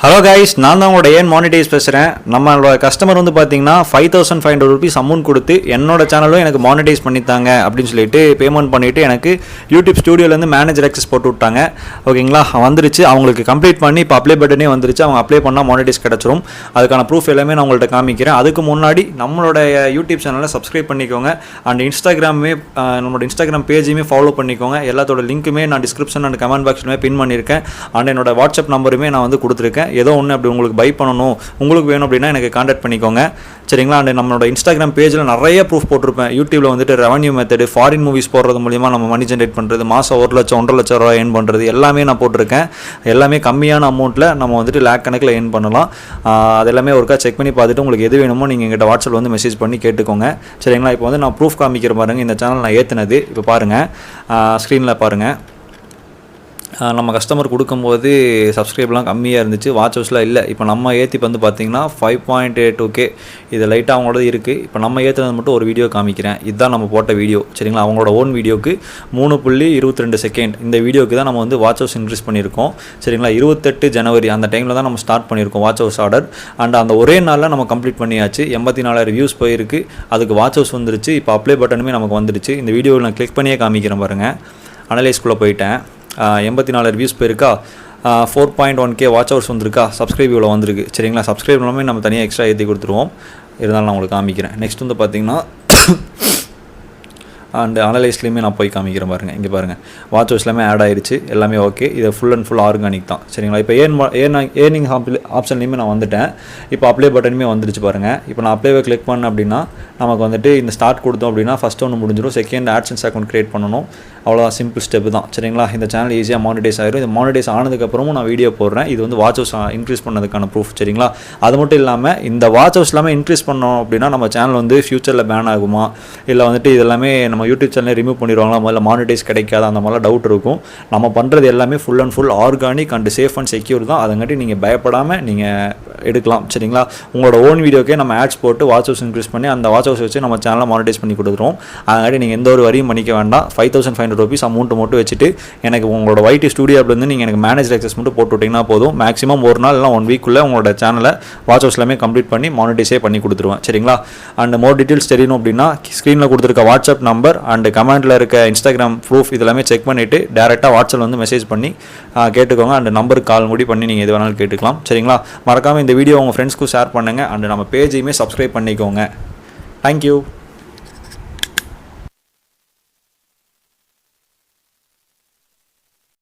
Hello guys, நான் தான் உங்களோட ஏன் மானிட்டைஸ் பேசுகிறேன். நம்மளோட கஸ்டமர் வந்து பார்த்தீங்கன்னா 5500 rupees அமௌண்ட் கொடுத்து என்னோட சேனலும் எனக்கு மானிட்டைஸ் பண்ணித்தாங்க அப்படின்னு சொல்லிட்டு பேமெண்ட் பண்ணிவிட்டு எனக்கு யூடியூப் ஸ்டூடியோலேருந்து மேனேஜர் ஆக்சஸ் போட்டு விட்டாங்க. ஓகேங்களா, வந்துருச்சு. அவங்களுக்கு கம்ப்ளீட் பண்ணி இப்போ அப்ளை பட்டனே வந்துருச்சு. அவங்க அப்ளை பண்ணால் மானிட்டைஸ் கிடச்சிரும். அதுக்கான ப்ரூஃப் எல்லாமே நான் உங்கள்கிட்ட காமிக்கிறேன். அதுக்கு முன்னாடி நம்மளோட யூடியூப் சேனலை சப்ஸ்கிரைப் பண்ணிக்கோங்க. அண்ட் நம்மளோட இன்ஸ்டாகிராம் பேஜையுமே ஃபாலோ பண்ணிக்கோங்க. எல்லாத்தோட லிங்க்குமே நான் டிஸ்கிரிப்ஷன் அண்ட் கமெண்ட் பாக்ஸ்லுமே பின் பண்ணியிருக்கேன். அண்ட் என்னோட வாட்ஸ்அப் நம்பருமே நான் வந்து கொடுத்துருக்கேன். ஏதோ ஒன்று அப்படி உங்களுக்கு பை பண்ணணும், உங்களுக்கு வேணும் அப்படின்னா எனக்கு கான்டாக்ட் பண்ணிக்கோங்க. சரிங்களா. அண்ட் நம்மளோட இன்ஸ்டாகிராம் பேஜில் நிறைய ப்ரூஃப் போட்டிருப்பேன். யூடியூப்பில் வந்துட்டு ரெவன்யூ மெத்தடு, ஃபாரின் மூவிஸ் போடுறது மூலிமா நம்ம மணி ஜென்ரேட் பண்ணுறது, மாதம் 1 லட்சம் 1.5 லட்சம் ரூபா ஏர்ன் பண்ணுறது எல்லாமே நான் போட்டிருக்கேன். எல்லாமே கம்மியான அமௌண்ட்டில் நம்ம வந்துட்டு லேக் கணக்கில் ஏர்ன் பண்ணலாம். அது எல்லாமே ஒருக்கா செக் பண்ணி பார்த்துட்டு உங்களுக்கு எது வேணுமோ நீங்கள் எங்கிட்ட வாட்ஸ்அப்பில் வந்து மெசேஜ் பண்ணி கேட்டுக்கோங்க. சரிங்களா. இப்போ வந்து நான் ப்ரூஃப் காமிக்கிற பாருங்கள். இந்த சேனல் நான் ஏற்றுனது இப்போ பாருங்கள், ஸ்க்ரீனில் பாருங்கள். நம்ம கஸ்டமர் கொடுக்கும்போது சப்ஸ்கிரைப்லாம் கம்மியாக இருந்துச்சு, வாட்ச் ஹவர்ஸ்லாம் இல்லை. இப்போ நம்ம ஏற்றி வந்து பார்த்தீங்கன்னா 5.82K இது லைட்டாக அவங்களோட இருக்குது. இப்போ நம்ம ஏற்றுனது மட்டும் ஒரு வீடியோ காமிக்கிறேன். இதுதான் நம்ம போட்ட வீடியோ. சரிங்களா. அவங்களோட ஓன் வீடியோக்கு 3.22 செகண்ட் இந்த வீடியோக்கு தான் நம்ம வந்து வாட்ச் ஹவர்ஸ் இன்க்ரீஸ் பண்ணியிருக்கோம். சரிங்களா. 28 ஜனவரி அந்த டைமில் தான் நம்ம ஸ்டார்ட் பண்ணியிருக்கோம் வாட்ச் ஹவர்ஸ் ஆர்டர். அண்ட் அந்த ஒரே நாளில் நம்ம கம்ப்ளீட் பண்ணியாச்சு. 84,000 வியூஸ் போயிருக்கு. அதுக்கு வாட்ச் ஹவர்ஸ் வந்துருச்சு. இப்போ அப்ளை பட்டனுமே நமக்கு வந்துருச்சு. இந்த வீடியோவில் நான் கிளிக் பண்ணியே காமிக்கிறேன் பாருங்கள். அனலைஸ்குள்ளே போயிட்டேன். 84,000 வியூஸ் போயிருக்கா, 4.1K வாட்ச் ஹவர்ஸ் வந்துருக்கா, சப்ஸ்கிரைப் இவ்வளோ வந்திருக்கு. சரிங்களா. சப்ஸ்கிரைப் எல்லாமே நம்ம தனியாக எக்ஸ்ட்ரா ஏற்றி கொடுத்துருவோம். இருந்தாலும் நான் உங்களுக்கு காமிக்கிறேன். நெக்ஸ்ட் வந்து பார்த்திங்கன்னா அண்ட் அனலைஸ்லேயுமே நான் போய் காமிக்கிறேன் பாருங்கள். இங்கே பாருங்கள், வாட்ச் ஹவர்ஸ் எல்லாமே ஆட் ஆயிடுச்சு. எல்லாமே ஓகே. இது ஃபுல் அண்ட் ஃபுல் ஆர்கானிக் தான். சரிங்களா. இப்போ ஏர்னிங் ஆப்ஷன்லேயுமே நான் வந்துட்டேன். இப்போ அப்ளை பட்டனுமே வந்துடுச்சு பாருங்கள். இப்போ நான் அப்ளைவை கிளிக் பண்ணேன் அப்படின்னா நமக்கு வந்துட்டு இந்த ஸ்டார்ட் கொடுத்தோம் அப்படின்னா ஃபஸ்ட் ஒன்று முடிஞ்சிடும். செகண்ட் ஆட்சன்ஸ் அக்கௌண்ட் க்ரியேட் பண்ணணும். அவ்வளோதான், சிம்பிள் ஸ்டெப் தான். சரிங்களா. இந்த சேனல் ஈஸியாக மானிட்டைஸ் ஆகிடும். இது மானிட்டைஸ் ஆனதுக்கப்புறமும் நான் வீடியோ போடுறேன். இது வந்து வாட்ச் ஹவர்ஸ் இன்க்ரீஸ் பண்ணதுக்கான ப்ரூஃப். சரிங்களா. அது மட்டும் இல்லாமல் இந்த வாட்ச் ஹவர்ஸ் எல்லாமே இன்க்ரீஸ் பண்ணோம் அப்படின்னா நம்ம சேனல் வந்து ஃபியூச்சரில் பேன் ஆகுமா, இல்லை வந்துட்டு இது எல்லாமே நம்ம யூடியூப் சேனலை ரிமூவ் பண்ணிடுவாங்களா, முதல்ல மானிட்டைஸ் கிடைக்காது, அந்த மாதிரிலாம் டவுட் இருக்கும். நம்ம பண்ணுறது எல்லாமே full and full organic and safe and secure தான். அதங்காட்டி நீங்கள் பயப்படாமல் நீங்கள் எடுக்கலாம். சரிங்களா. உங்களோட ஓன் வீடியோக்கே நம்ம ஆட்ஸ் போட்டு வாட்ச் ஹவர்ஸ் இன்க்ரீஸ் பண்ணி அந்த வாட்ச் ஹவர்ஸ் வச்சு நம்ம சேனலை மானிட்டைஸ் பண்ணி கொடுத்துருவோம். அதங்காட்டி நீங்கள் எந்த ஒரு வரியும் பண்ணிக்க வேண்டாம். 5,500 rupees அமௌண்ட் மட்டும் வச்சுட்டு எனக்கு உங்களோட YT ஸ்டூடியோலேருந்து நீங்கள் எனக்கு மேனேஜர் ஆக்சஸ் மட்டும் போட்டு விட்டிங்கன்னா போதும். மேக்ஸிமம் ஒரு நாள் இல்லை 1 வீக்குள்ளே உங்களோட சேனலை வாட்ச் ஹவர்ஸ் எல்லாமே கம்ப்ளீட் பண்ணி மானிட்டைஸே பண்ணி கொடுத்துருவேன். சரிங்களா. அண்ட் மோர் டீட்டெயில்ஸ் தெரியணும் அப்படின்னா ஸ்க்ரீனில் கொடுத்துருக்க வாட்ஸ்அப் நம்பர் அண்ட் கமெண்ட்டில் இருக்க இன்ஸ்டாகிராம் ப்ரூஃப் இதெல்லாமே செக் பண்ணிவிட்டு டேரெக்டாக வாட்ஸ்அப்பில் வந்து மெசேஜ் பண்ணி கேட்டுக்கோங்க. அண்ட் நம்பருக்கு கால் முடி பண்ணி நீங்கள் எது வேணாலும் கேட்டுக்கலாம். சரிங்களா. மறக்காமல் இந்த வீடியோ உங்கள் ஃப்ரெண்ட்ஸ்க்கும் ஷேர் பண்ணுங்கள். அண்ட் நம்ம பேஜையுமே சப்ஸ்கிரைப் பண்ணிக்கோங்க. தேங்க்யூ.